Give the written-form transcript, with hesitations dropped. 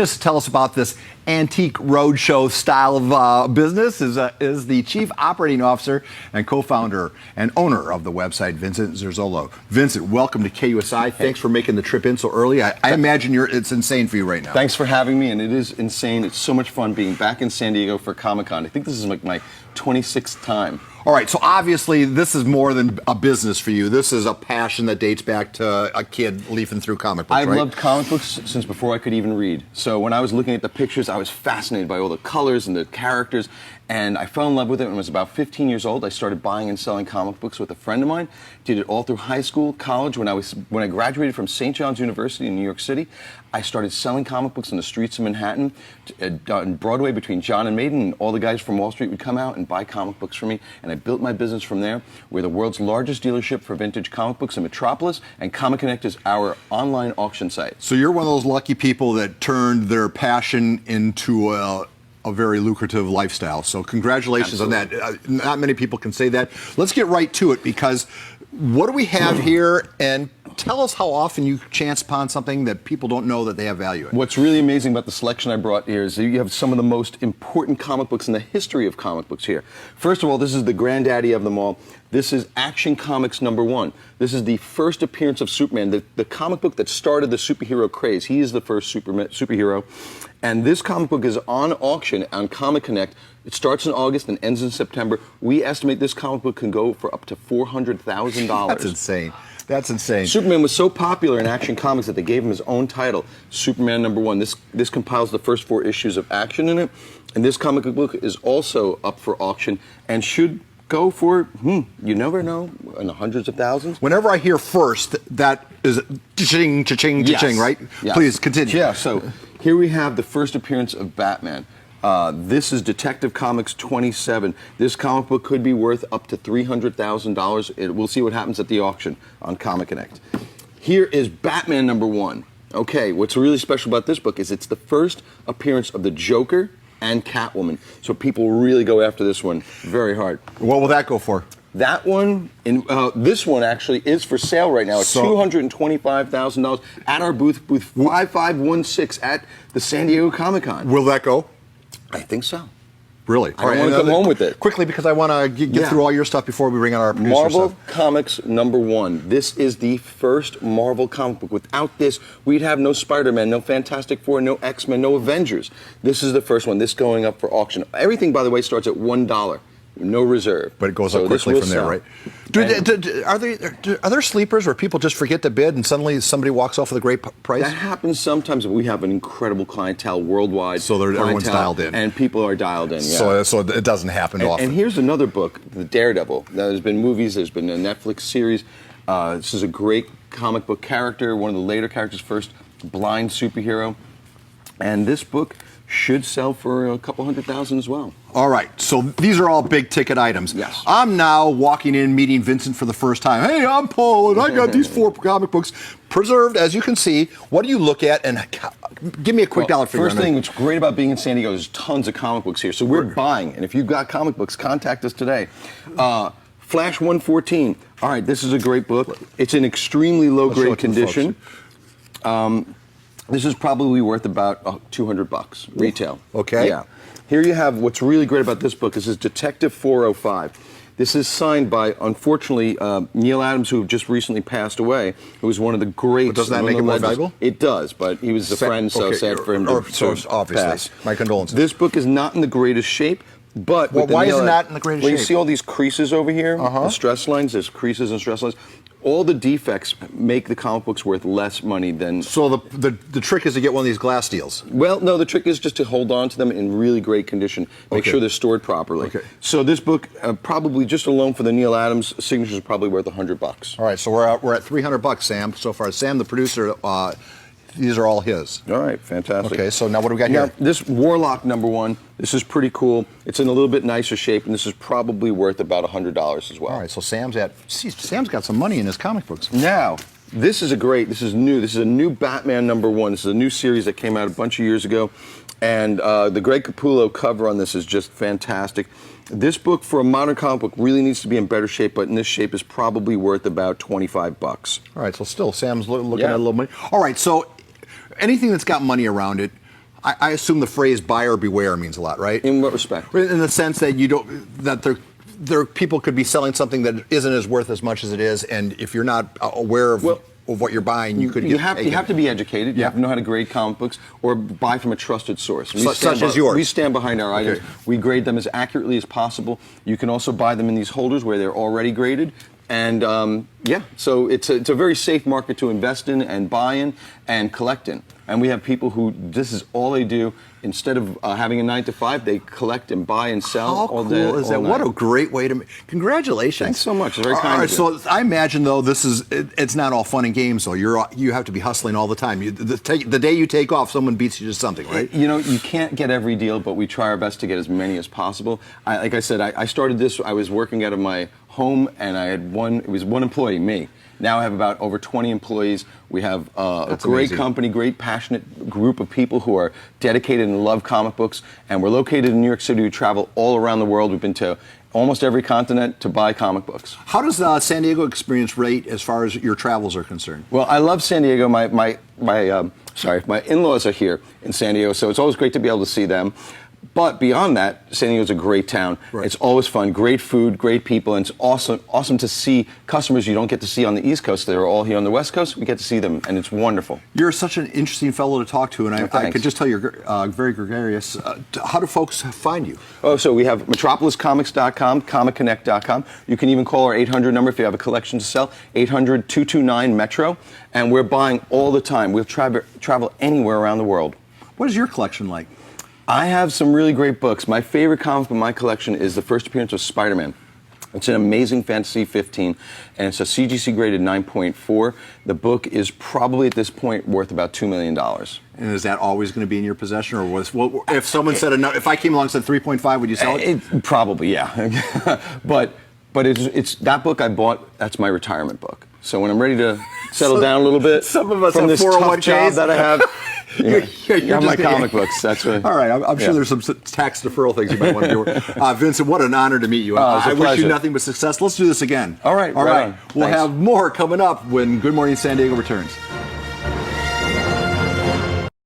Just tell us about this antique roadshow style of business is the Chief Operating Officer and co-founder and owner of the website, Vincent Zurzolo. Vincent, welcome to KUSI. Thanks for making the trip in so early. I imagine it's insane for you right now. Thanks for having me, and it is insane. It's so much fun being back in San Diego for Comic-Con. I think this is like my 26th time. All right, so obviously this is more than a business for you. This is a passion that dates back to a kid leafing through comic books, I've right? loved comic books since before I could even read. So when I was looking at the pictures, I was fascinated by all the colors and the characters, and I fell in love with it when I was about 15 years old. I started buying and selling comic books with a friend of mine. Did it all through high school, college. When I graduated from St. John's University in New York City, I started selling comic books on the streets of Manhattan, on Broadway between John and Maiden, and all the guys from Wall Street would come out and buy comic books for me, and I built my business from there. We're the world's largest dealership for vintage comic books in Metropolis, and Comic Connect is our online auction site. So you're one of those lucky people that turned their passion into a very lucrative lifestyle. So congratulations Absolutely. on that. Not many people can say that. Let's get right to it, because what do we have here? And tell us how often you chance upon something that people don't know that they have value in. What's really amazing about the selection I brought here is that you have some of the most important comic books in the history of comic books here. First of all, this is the granddaddy of them all. This is Action Comics #1. This is the first appearance of Superman, the comic book that started the superhero craze. He is the first superhero. And this comic book is on auction on Comic Connect. It starts in August and ends in September. We estimate this comic book can go for up to $400,000. That's insane. That's insane. Superman was so popular in Action Comics that they gave him his own title, Superman #1. This compiles the first 4 issues of Action in it. And this comic book is also up for auction and should go for, you never know, in the hundreds of thousands. Whenever I hear first, that is cha-ching, cha-ching, cha-ching, right? Yes. Please continue. Yeah, so here we have the first appearance of Batman. This is Detective Comics 27. This comic book could be worth up to $300,000. We'll see what happens at the auction on Comic Connect. Here is Batman #1. Okay, what's really special about this book is it's the first appearance of the Joker and Catwoman. So people really go after this one very hard. What will that go for? That one, this one actually is for sale right now. It's $225,000 at our booth 5516 at the San Diego Comic-Con. Will that go? I think so. Really? I want to come home with it. Quickly, because I want to get through all your stuff before we bring on our producer Marvel stuff. Comics #1. This is the first Marvel comic book. Without this, we'd have no Spider-Man, no Fantastic Four, no X-Men, no Avengers. This is the first one. This going up for auction. Everything, by the way, starts at $1. No reserve. But it goes up quickly from there, right? Are there sleepers where people just forget to bid and suddenly somebody walks off with a great price? That happens sometimes, but we have an incredible clientele worldwide. So everyone's dialed in. And people are dialed in, yeah. So it doesn't happen often. And here's another book, The Daredevil. Now, there's been movies, there's been a Netflix series. This is a great comic book character, one of the later characters, first blind superhero. And this book should sell for a couple $100,000 as well. All right, so these are all big ticket items. Yes. I'm now walking in, meeting Vincent for the first time. Hey, I'm Paul, and I got these 4 comic books preserved, as you can see. What do you look at? And give me a quick dollar figure. First thing, what's great about being in San Diego, there's tons of comic books here. So we're buying, and if you've got comic books, contact us today. Flash 114. All right, this is a great book. It's in extremely low-grade condition. This is probably worth about $200 retail. Okay. Yeah. Here you have, what's really great about this book is Detective 405. This is signed by, unfortunately, Neil Adams, who just recently passed away, who was one of the greats. But doesn't that make it more valuable? It does, but he was a friend, so sad for him to obviously pass. My condolences. This book is not in the greatest shape, but why is it not in the greatest shape? You see all these creases over here, the stress lines. There's creases and stress lines. All the defects make the comic books worth less money than. So the trick is to get one of these glass deals. Well, no, the trick is just to hold on to them in really great condition. Make sure they're stored properly. Okay. So this book, probably just alone for the Neil Adams signature, is probably worth $100. All right, so we're at $300, Sam, so far. Sam, the producer. These are all his. All right, fantastic. Okay, so now what do we got here? Now, this Warlock #1, this is pretty cool. It's in a little bit nicer shape, and this is probably worth about $100 as well. All right, so Sam's got some money in his comic books. Now, this is new. This is a new Batman #1. This is a new series that came out a bunch of years ago, and the Greg Capullo cover on this is just fantastic. This book, for a modern comic book, really needs to be in better shape, but in this shape is probably worth about $25. All right, so still Sam's looking at a little money. All right, so anything that's got money around it, I assume the phrase "buyer beware" means a lot, right? In what respect? In the sense that there people could be selling something that isn't as worth as much as it is, and if you're not aware of what you're buying, you could you have to be educated. You have to know how to grade comic books or buy from a trusted source. Such as yours. We stand behind our items. We grade them as accurately as possible. You can also buy them in these holders where they're already graded. And so it's a very safe market to invest in and buy in and collect in. And we have people who this is all they do. Instead of having a 9 to 5, they collect and buy and sell all day. How cool is that? What a great way to. Congratulations! Thanks so much. It's very kind of you. So I imagine though it's not all fun and games though. You have to be hustling all the time. The day you take off, someone beats you to something, right? You know, you can't get every deal, but we try our best to get as many as possible. Like I said, I started this. I was working out of my home, and I had one employee, me. Now I have about over 20 employees. We have a great company, great passionate group of people who are dedicated and love comic books. And we're located in New York City. We travel all around the world. We've been to almost every continent to buy comic books. How does the San Diego experience rate as far as your travels are concerned? Well, I love San Diego. My in-laws are here in San Diego, so it's always great to be able to see them. But beyond that, San Diego's a great town. Right. It's always fun, great food, great people, and it's awesome to see customers you don't get to see on the East Coast. They're all here on the West Coast. We get to see them, and it's wonderful. You're such an interesting fellow to talk to, and I could just tell you're very gregarious. How do folks find you? Oh, so we have metropoliscomics.com, comicconnect.com. You can even call our 800 number if you have a collection to sell, 800-229-METRO, and we're buying all the time. We'll travel anywhere around the world. What is your collection like? I have some really great books. My favorite comic in my collection is the first appearance of Spider-Man. It's an Amazing Fantasy 15, and it's a CGC graded 9.4. The book is probably at this point worth about $2 million. And is that always going to be in your possession, or if someone said if I came along and said 3.5, would you sell it? Probably, yeah. but it's that book I bought. That's my retirement book. So when I'm ready to settle down a little bit, some of us from have this 401ks tough job that I have. You're my comic books. That's right. All right. I'm sure there's some tax deferral things you might want to do. Vincent, what an honor to meet you. I wish you nothing but success. Let's do this again. All right. All right. We'll Thanks. have more coming up when Good Morning San Diego returns.